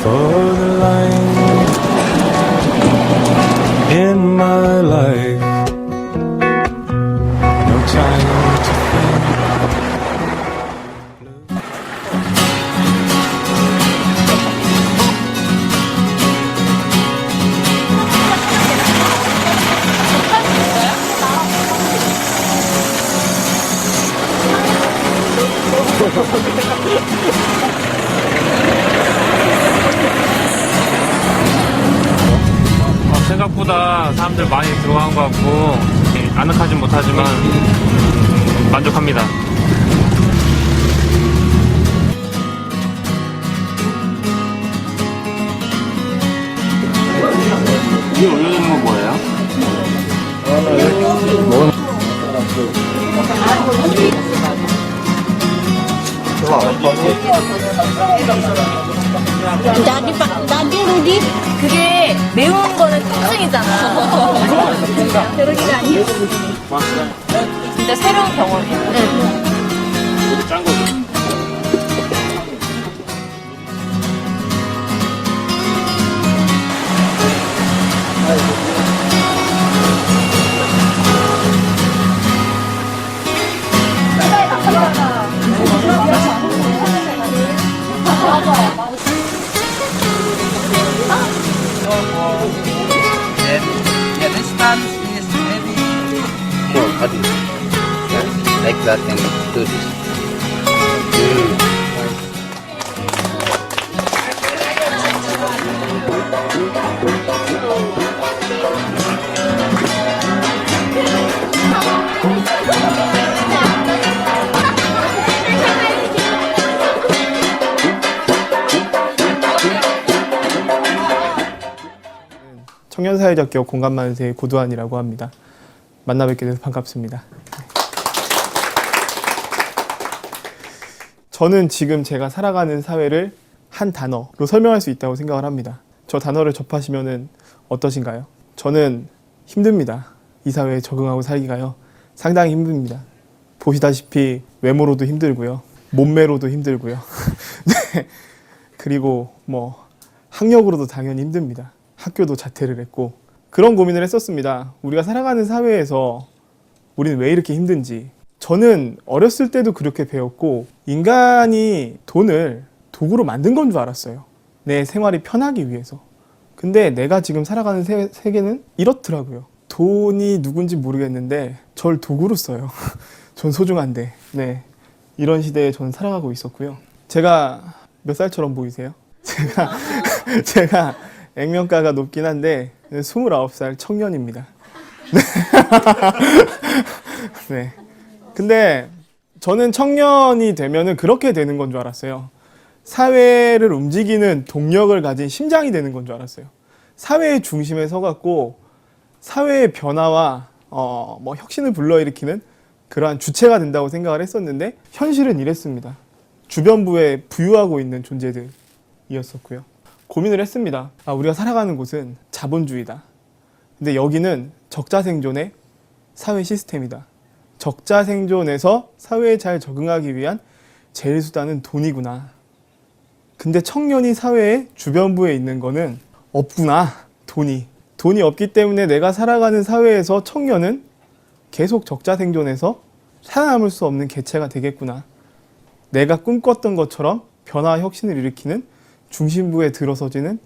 for the line in my life. No time to think. 생각보다 사람들 많이 들어간 것 같고 아늑하진 못하지만 만족합니다. 위에 올려주는 건 뭐예요? 나디 루디 그게 매운 거는 특징이잖아. 그러기가 아니야. 진짜 새로운 경험이야. 짠 거죠? Yeah, this time is maybe Sure, Adi. Like that and do this. 청년사회적 기업 공감만세의 고두환이라고 합니다. 만나 뵙게 돼서 반갑습니다. 저는 지금 제가 살아가는 사회를 한 단어로 설명할 수 있다고 생각을 합니다. 저 단어를 접하시면 어떠신가요? 저는 힘듭니다. 이 사회에 적응하고 살기가요. 상당히 힘듭니다. 보시다시피 외모로도 힘들고요. 몸매로도 힘들고요. 네. 그리고 학력으로도 당연히 힘듭니다. 학교도 자퇴를 했고 그런 고민을 했었습니다. 우리가 살아가는 사회에서 우리는 왜 이렇게 힘든지. 저는 어렸을 때도 그렇게 배웠고 인간이 돈을 도구로 만든 건 줄 알았어요. 내 생활이 편하기 위해서. 근데 내가 지금 살아가는 세계는 이렇더라고요. 돈이 누군지 모르겠는데 절 도구로 써요. 전 소중한데. 네, 이런 시대에 저는 살아가고 있었고요. 제가 몇 살처럼 보이세요? 제가 액면가가 높긴 한데 29살 청년입니다. 네. 근데 저는 청년이 되면은 그렇게 되는 건 줄 알았어요. 사회를 움직이는 동력을 가진 심장이 되는 건 줄 알았어요. 사회의 중심에 서갖고 사회의 변화와 혁신을 불러일으키는 그러한 주체가 된다고 생각을 했었는데 현실은 이랬습니다. 주변부에 부유하고 있는 존재들이었었고요. 고민을 했습니다. 우리가 살아가는 곳은 자본주의다. 근데 여기는 적자생존의 사회 시스템이다. 적자생존에서 사회에 잘 적응하기 위한 제일 수단은 돈이구나. 근데 청년이 사회의 주변부에 있는 거는 없구나. 돈이 없기 때문에 내가 살아가는 사회에서 청년은 계속 적자생존에서 살아남을 수 없는 개체가 되겠구나. 내가 꿈꿨던 것처럼 변화 혁신을 일으키는 중심부에 들어서지는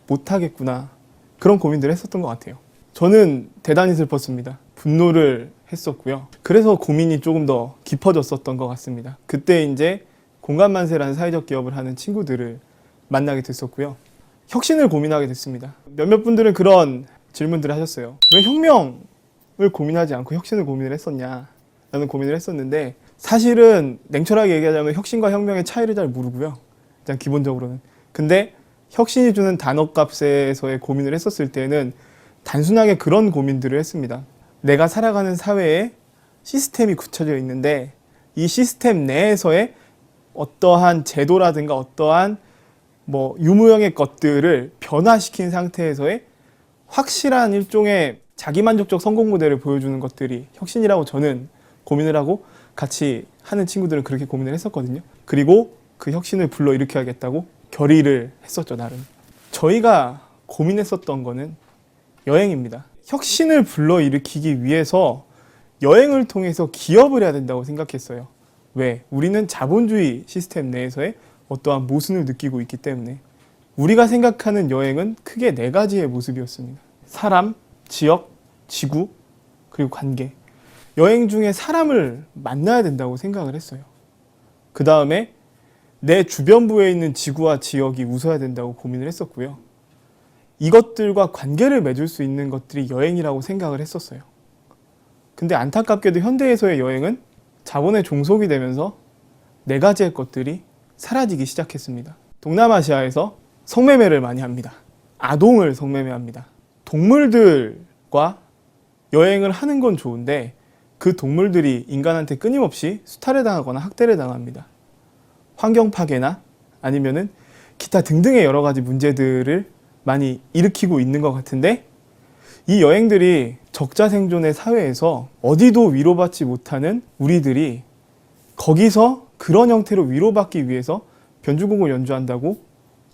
못하겠구나. 그런 고민들을 했었던 것 같아요. 저는 대단히 슬펐습니다. 분노를 했었고요. 그래서 고민이 조금 더 깊어졌었던 것 같습니다. 그때 이제 공감만세라는 사회적 기업을 하는 친구들을 만나게 됐었고요. 혁신을 고민하게 됐습니다. 몇몇 분들은 그런 질문들을 하셨어요. 왜 혁명을 고민하지 않고 혁신을 고민을 했었냐 라는 고민을 했었는데 사실은 냉철하게 얘기하자면 혁신과 혁명의 차이를 잘 모르고요. 일단 기본적으로는. 근데 혁신이 주는 단어값에서의 고민을 했었을 때는 단순하게 그런 고민들을 했습니다. 내가 살아가는 사회에 시스템이 굳혀져 있는데 이 시스템 내에서의 어떠한 제도라든가 어떠한 유무형의 것들을 변화시킨 상태에서의 확실한 일종의 자기만족적 성공 모델을 보여주는 것들이 혁신이라고 저는 고민을 하고 같이 하는 친구들은 그렇게 고민을 했었거든요. 그리고 그 혁신을 불러일으켜야겠다고 결의를 했었죠, 나름. 저희가 고민했었던 거는 여행입니다. 혁신을 불러일으키기 위해서 여행을 통해서 기업을 해야 된다고 생각했어요. 왜? 우리는 자본주의 시스템 내에서의 어떠한 모순을 느끼고 있기 때문에. 우리가 생각하는 여행은 크게 4가지의 모습이었습니다. 사람, 지역, 지구, 그리고 관계. 여행 중에 사람을 만나야 된다고 생각을 했어요. 그 다음에 내 주변부에 있는 지구와 지역이 웃어야 된다고 고민을 했었고요. 이것들과 관계를 맺을 수 있는 것들이 여행이라고 생각을 했었어요. 근데 안타깝게도 현대에서의 여행은 자본의 종속이 되면서 4가지의 것들이 사라지기 시작했습니다. 동남아시아에서 성매매를 많이 합니다. 아동을 성매매합니다. 동물들과 여행을 하는 건 좋은데 그 동물들이 인간한테 끊임없이 수탈을 당하거나 학대를 당합니다. 환경 파괴나 아니면은 기타 등등의 여러 가지 문제들을 많이 일으키고 있는 것 같은데, 이 여행들이 적자 생존의 사회에서 어디도 위로받지 못하는 우리들이 거기서 그런 형태로 위로받기 위해서 변주곡을 연주한다고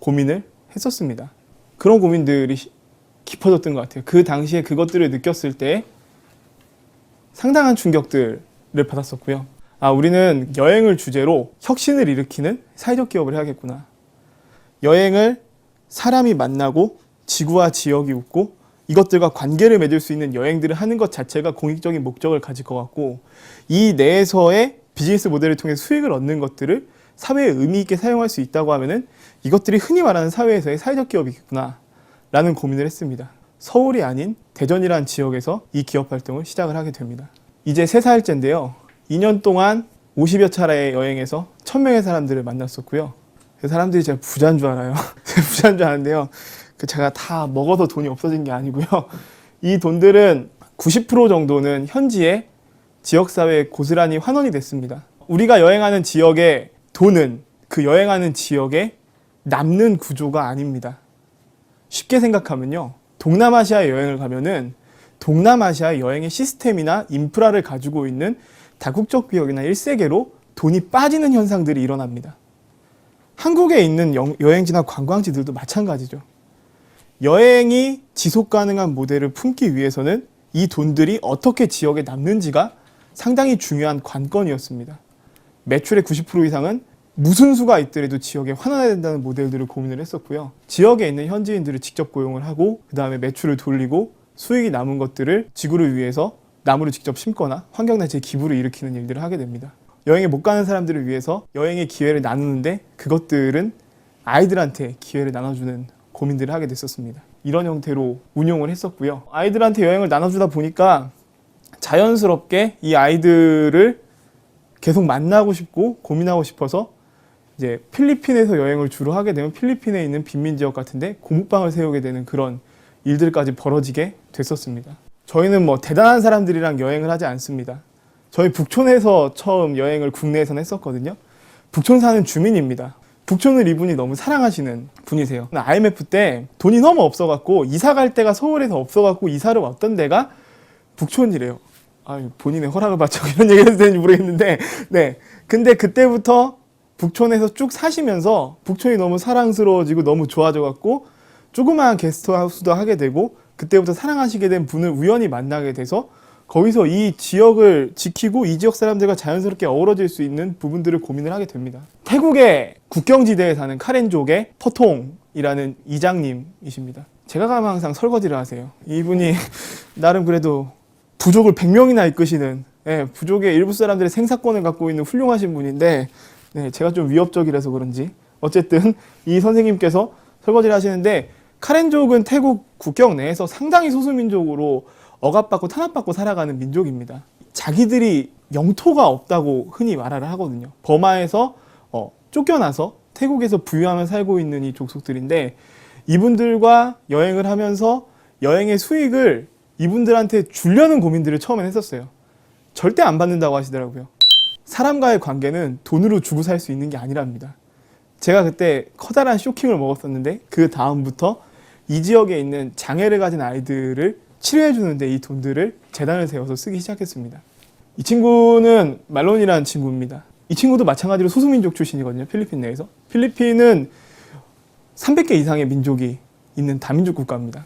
고민을 했었습니다. 그런 고민들이 깊어졌던 것 같아요. 그 당시에 그것들을 느꼈을 때 상당한 충격들을 받았었고요. 우리는 여행을 주제로 혁신을 일으키는 사회적 기업을 해야겠구나. 여행을 사람이 만나고 지구와 지역이 웃고 이것들과 관계를 맺을 수 있는 여행들을 하는 것 자체가 공익적인 목적을 가질 것 같고, 이 내에서의 비즈니스 모델을 통해 수익을 얻는 것들을 사회에 의미 있게 사용할 수 있다고 하면은 이것들이 흔히 말하는 사회에서의 사회적 기업이겠구나 라는 고민을 했습니다. 서울이 아닌 대전이라는 지역에서 이 기업 활동을 시작을 하게 됩니다. 이제 3살째인데요. 2년 동안 50여 차례의 여행에서 1000명의 사람들을 만났었고요. 그 사람들이 제가 부자인 줄 알아요. 부자인 줄 아는데요. 제가 다 먹어서 돈이 없어진 게 아니고요. 이 돈들은 90% 정도는 현지의 지역사회에 고스란히 환원이 됐습니다. 우리가 여행하는 지역의 돈은 그 여행하는 지역에 남는 구조가 아닙니다. 쉽게 생각하면요. 동남아시아 여행을 가면은 동남아시아 여행의 시스템이나 인프라를 가지고 있는 다국적 기업이나 1세계로 돈이 빠지는 현상들이 일어납니다. 한국에 있는 여행지나 관광지들도 마찬가지죠. 여행이 지속 가능한 모델을 품기 위해서는 이 돈들이 어떻게 지역에 남는지가 상당히 중요한 관건이었습니다. 매출의 90% 이상은 무슨 수가 있더라도 지역에 환원해야 된다는 모델들을 고민을 했었고요. 지역에 있는 현지인들을 직접 고용을 하고 그 다음에 매출을 돌리고 수익이 남은 것들을 지구를 위해서 나무를 직접 심거나 환경단체에 기부를 일으키는 일들을 하게 됩니다. 여행에 못 가는 사람들을 위해서 여행의 기회를 나누는데 그것들은 아이들한테 기회를 나눠주는 고민들을 하게 됐었습니다. 이런 형태로 운용을 했었고요. 아이들한테 여행을 나눠주다 보니까 자연스럽게 이 아이들을 계속 만나고 싶고 고민하고 싶어서 이제 필리핀에서 여행을 주로 하게 되면 필리핀에 있는 빈민 지역 같은데 고묵방을 세우게 되는 그런 일들까지 벌어지게 됐었습니다. 저희는 뭐 대단한 사람들이랑 여행을 하지 않습니다. 저희 북촌에서 처음 여행을 국내에서는 했었거든요. 북촌 사는 주민입니다. 북촌을 이분이 너무 사랑하시는 분이세요. IMF 때 돈이 너무 없어갖고 이사 갈 데가 서울에서 없어갖고 이사를 왔던 데가 북촌이래요. 본인의 허락을 받자고 이런 얘기를 해도 되는지 모르겠는데, 네. 근데 그때부터 북촌에서 쭉 사시면서 북촌이 너무 사랑스러워지고 너무 좋아져갖고 조그마한 게스트하우스도 하게 되고 그때부터 사랑하시게 된 분을 우연히 만나게 돼서 거기서 이 지역을 지키고 이 지역 사람들과 자연스럽게 어우러질 수 있는 부분들을 고민을 하게 됩니다. 태국의 국경지대에 사는 카렌족의 퍼통이라는 이장님이십니다. 제가 가면 항상 설거지를 하세요. 이분이 나름 그래도 부족을 100명이나 이끄시는, 부족의 일부 사람들의 생사권을 갖고 있는 훌륭하신 분인데, 제가 좀 위협적이라서 그런지 어쨌든 이 선생님께서 설거지를 하시는데, 카렌족은 태국 국경 내에서 상당히 소수민족으로 억압받고 탄압받고 살아가는 민족입니다. 자기들이 영토가 없다고 흔히 말을 하거든요. 버마에서 쫓겨나서 태국에서 부유하며 살고 있는 이 족속들인데, 이분들과 여행을 하면서 여행의 수익을 이분들한테 주려는 고민들을 처음엔 했었어요. 절대 안 받는다고 하시더라고요. 사람과의 관계는 돈으로 주고 살 수 있는 게 아니랍니다. 제가 그때 커다란 쇼킹을 먹었었는데 그 다음부터 이 지역에 있는 장애를 가진 아이들을 치료해 주는데 이 돈들을 재단을 세워서 쓰기 시작했습니다. 이 친구는 말론이라는 친구입니다. 이 친구도 마찬가지로 소수민족 출신이거든요. 필리핀 내에서. 필리핀은 300개 이상의 민족이 있는 다민족 국가입니다.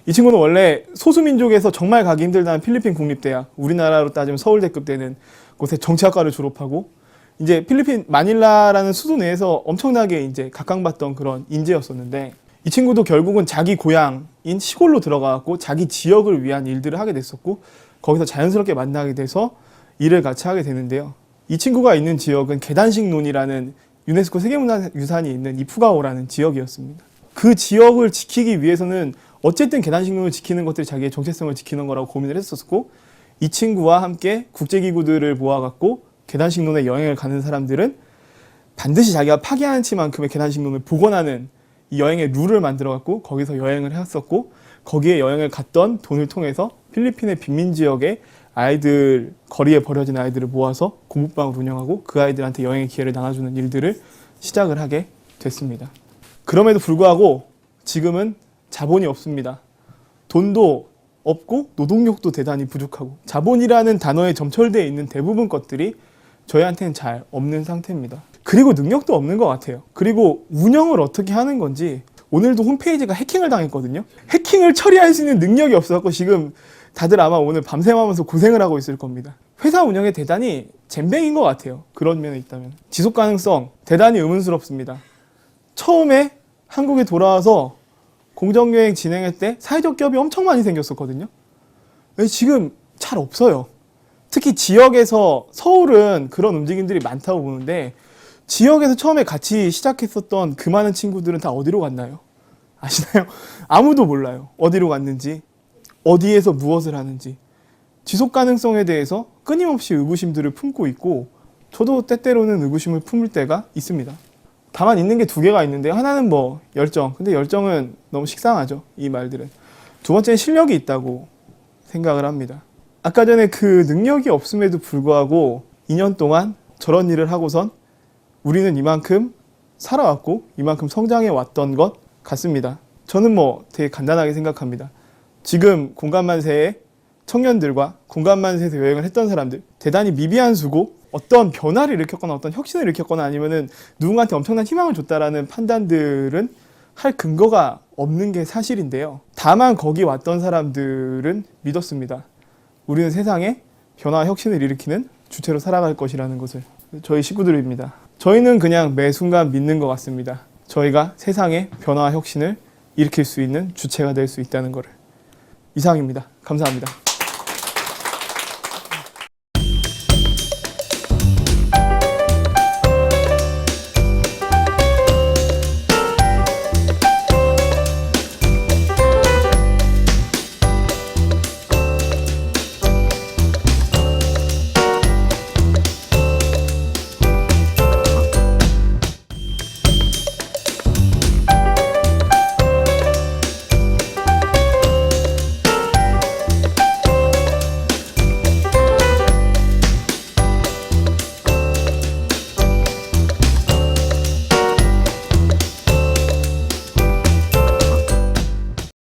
이 친구는 원래 소수민족에서 정말 가기 힘들다는 필리핀 국립대학, 우리나라로 따지면 서울대급 되는 곳에 정치학과를 졸업하고 이제 필리핀 마닐라라는 수도 내에서 엄청나게 이제 각광받던 그런 인재였었는데 이 친구도 결국은 자기 고향인 시골로 들어가고 자기 지역을 위한 일들을 하게 됐었고 거기서 자연스럽게 만나게 돼서 일을 같이 하게 되는데요. 이 친구가 있는 지역은 계단식론이라는 유네스코 세계문화유산이 있는 이푸가오라는 지역이었습니다. 그 지역을 지키기 위해서는 어쨌든 계단식론을 지키는 것들이 자기의 정체성을 지키는 거라고 고민을 했었고 이 친구와 함께 국제기구들을 모아갖고 계단식론에 여행을 가는 사람들은 반드시 자기가 파괴하는 치만큼의 계단식론을 복원하는 이 여행의 룰을 만들어갖고 거기서 여행을 했었고 거기에 여행을 갔던 돈을 통해서 필리핀의 빈민지역의 아이들, 거리에 버려진 아이들을 모아서 공부방을 운영하고 그 아이들한테 여행의 기회를 나눠주는 일들을 시작을 하게 됐습니다. 그럼에도 불구하고 지금은 자본이 없습니다. 돈도 없고 노동력도 대단히 부족하고 자본이라는 단어에 점철되어 있는 대부분 것들이 저희한테는 잘 없는 상태입니다. 그리고 능력도 없는 것 같아요. 그리고 운영을 어떻게 하는 건지 오늘도 홈페이지가 해킹을 당했거든요. 해킹을 처리할 수 있는 능력이 없어서 지금 다들 아마 오늘 밤샘하면서 고생을 하고 있을 겁니다. 회사 운영에 대단히 잼뱅인 것 같아요. 그런 면에 있다면. 지속 가능성 대단히 의문스럽습니다. 처음에 한국에 돌아와서 공정여행 진행할 때 사회적 기업이 엄청 많이 생겼었거든요. 지금 잘 없어요. 특히 지역에서 서울은 그런 움직임들이 많다고 보는데 지역에서 처음에 같이 시작했었던 그 많은 친구들은 다 어디로 갔나요? 아시나요? 아무도 몰라요. 어디로 갔는지, 어디에서 무엇을 하는지. 지속 가능성에 대해서 끊임없이 의구심들을 품고 있고 저도 때때로는 의구심을 품을 때가 있습니다. 다만 있는 게 두 개가 있는데 하나는 뭐 열정. 근데 열정은 너무 식상하죠. 이 말들은. 두 번째는 실력이 있다고 생각을 합니다. 아까 전에 그 능력이 없음에도 불구하고 2년 동안 저런 일을 하고선 우리는 이만큼 살아왔고 이만큼 성장해 왔던 것 같습니다. 저는 뭐 되게 간단하게 생각합니다. 지금 공감만세의 청년들과 공감만세에서 여행을 했던 사람들 대단히 미비한 수고 어떤 변화를 일으켰거나 어떤 혁신을 일으켰거나 아니면은 누군가한테 엄청난 희망을 줬다라는 판단들은 할 근거가 없는 게 사실인데요. 다만 거기 왔던 사람들은 믿었습니다. 우리는 세상에 변화와 혁신을 일으키는 주체로 살아갈 것이라는 것을. 저희 식구들입니다. 저희는 그냥 매 순간 믿는 것 같습니다. 저희가 세상에 변화와 혁신을 일으킬 수 있는 주체가 될 수 있다는 것을. 이상입니다. 감사합니다.